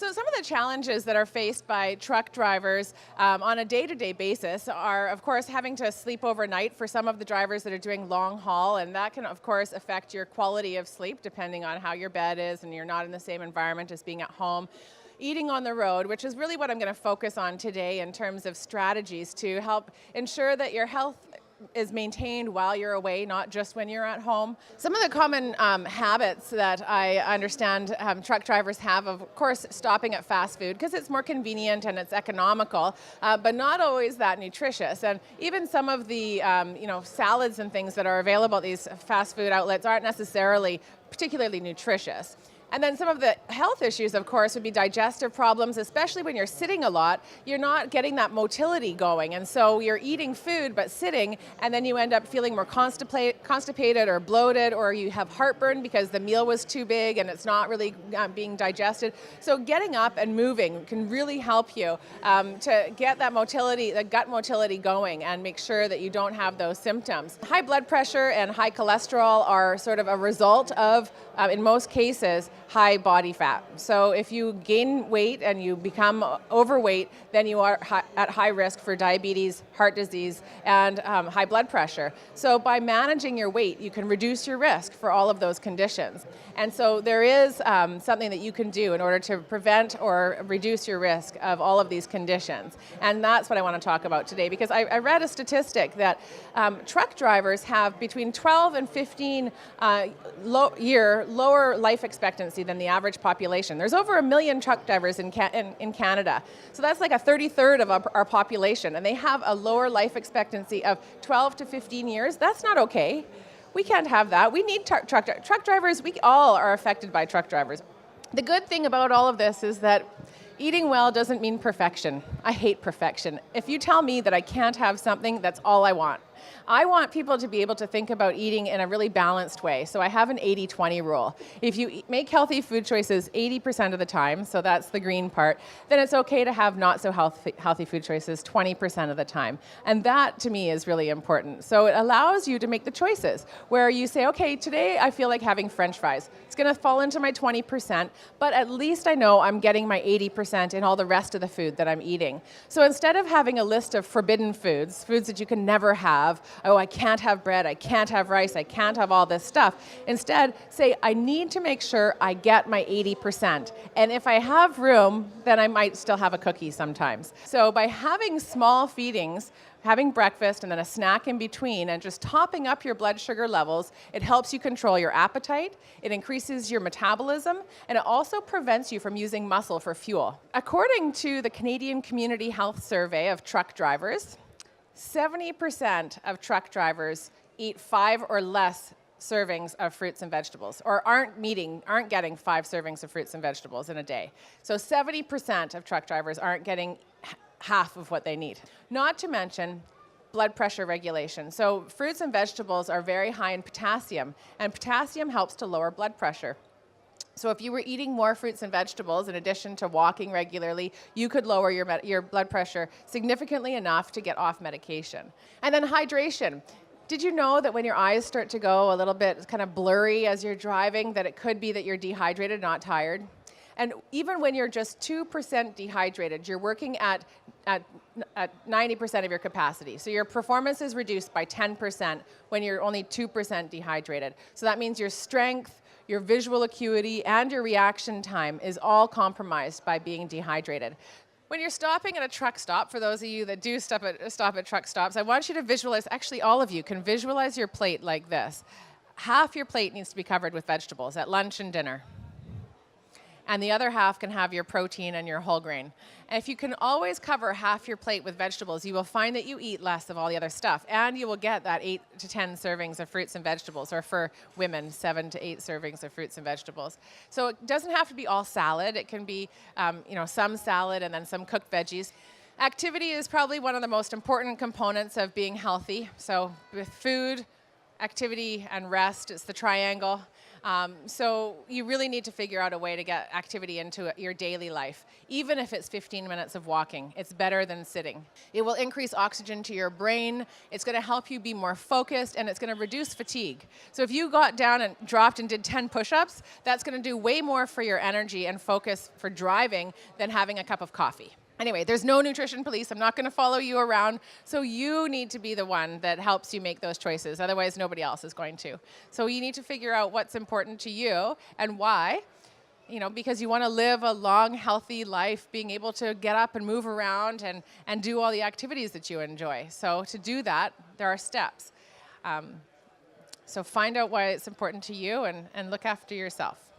So some of the challenges that are faced by truck drivers on a day-to-day basis are, of course, having to sleep overnight for some of the drivers that are doing long haul, and that can, of course, affect your quality of sleep depending on how your bed is and you're not in the same environment as being at home. Eating on the road, which is really what I'm going to focus on today in terms of strategies to help ensure that your health is maintained while you're away, not just when you're at home. Some of the common habits that I understand truck drivers have, of course, stopping at fast food because it's more convenient and it's economical, but not always that nutritious. And even some of the salads and things that are available at these fast food outlets aren't necessarily particularly nutritious. And then some of the health issues, of course, would be digestive problems, especially when you're sitting a lot. You're not getting that motility going. And so you're eating food but sitting, and then you end up feeling more constipated or bloated, or you have heartburn because the meal was too big and it's not really being digested. So getting up and moving can really help you to get that motility, the gut motility going, and make sure that you don't have those symptoms. High blood pressure and high cholesterol are sort of a result of, in most cases, high body fat. So if you gain weight and you become overweight, then you are at high risk for diabetes, heart disease, and high blood pressure. So by managing your weight, you can reduce your risk for all of those conditions. And so there is something that you can do in order to prevent or reduce your risk of all of these conditions. And that's what I want to talk about today, because I read a statistic that truck drivers have between 12 and 15 year lower life expectancy than the average population. There's over 1 million truck drivers in Canada. So that's like a 33rd of our population, and they have a lower life expectancy of 12 to 15 years. That's not okay. We can't have that. We need truck drivers. We all are affected by truck drivers. The good thing about all of this is that eating well doesn't mean perfection. I hate perfection. If you tell me that I can't have something, that's all I want. I want people to be able to think about eating in a really balanced way. So I have an 80-20 rule. If you make healthy food choices 80% of the time, so that's the green part, then it's okay to have not so healthy food choices 20% of the time. And that, to me, is really important. So it allows you to make the choices where you say, okay, today I feel like having French fries. It's going to fall into my 20%, but at least I know I'm getting my 80% in all the rest of the food that I'm eating. So instead of having a list of forbidden foods that you can never have, oh, I can't have bread, I can't have rice, I can't have all this stuff. Instead, say, I need to make sure I get my 80%. And if I have room, then I might still have a cookie sometimes. So by having small feedings, having breakfast and then a snack in between and just topping up your blood sugar levels, it helps you control your appetite, it increases your metabolism, and it also prevents you from using muscle for fuel. According to the Canadian Community Health Survey of truck drivers, 70% of truck drivers eat 5 or less servings of fruits and vegetables, or aren't getting 5 servings of fruits and vegetables in a day. So 70% of truck drivers aren't getting half of what they need. Not to mention blood pressure regulation. So fruits and vegetables are very high in potassium, and potassium helps to lower blood pressure. So if you were eating more fruits and vegetables in addition to walking regularly, you could lower your blood pressure significantly enough to get off medication. And then hydration. Did you know that when your eyes start to go a little bit kind of blurry as you're driving, that it could be that you're dehydrated, not tired? And even when you're just 2% dehydrated, you're working at 90% of your capacity. So your performance is reduced by 10% when you're only 2% dehydrated. So that means your strength, your visual acuity, and your reaction time is all compromised by being dehydrated. When you're stopping at a truck stop, for those of you that do stop at truck stops, I want you to visualize, actually all of you can visualize your plate like this. Half your plate needs to be covered with vegetables at lunch and dinner. And the other half can have your protein and your whole grain. And if you can always cover half your plate with vegetables, you will find that you eat less of all the other stuff, and you will get that 8 to 10 servings of fruits and vegetables, or for women, 7 to 8 servings of fruits and vegetables. So it doesn't have to be all salad. It can be some salad and then some cooked veggies. Activity is probably one of the most important components of being healthy. So with food, activity, and rest, it's the triangle. So you really need to figure out a way to get activity into your daily life. Even if it's 15 minutes of walking, it's better than sitting. It will increase oxygen to your brain, it's going to help you be more focused, and it's going to reduce fatigue. So if you got down and dropped and did 10 push-ups, that's going to do way more for your energy and focus for driving than having a cup of coffee. Anyway, there's no nutrition police. I'm not going to follow you around. So you need to be the one that helps you make those choices. Otherwise, nobody else is going to. So you need to figure out what's important to you and why. Because you want to live a long, healthy life, being able to get up and move around and do all the activities that you enjoy. So to do that, there are steps. So find out why it's important to you and look after yourself.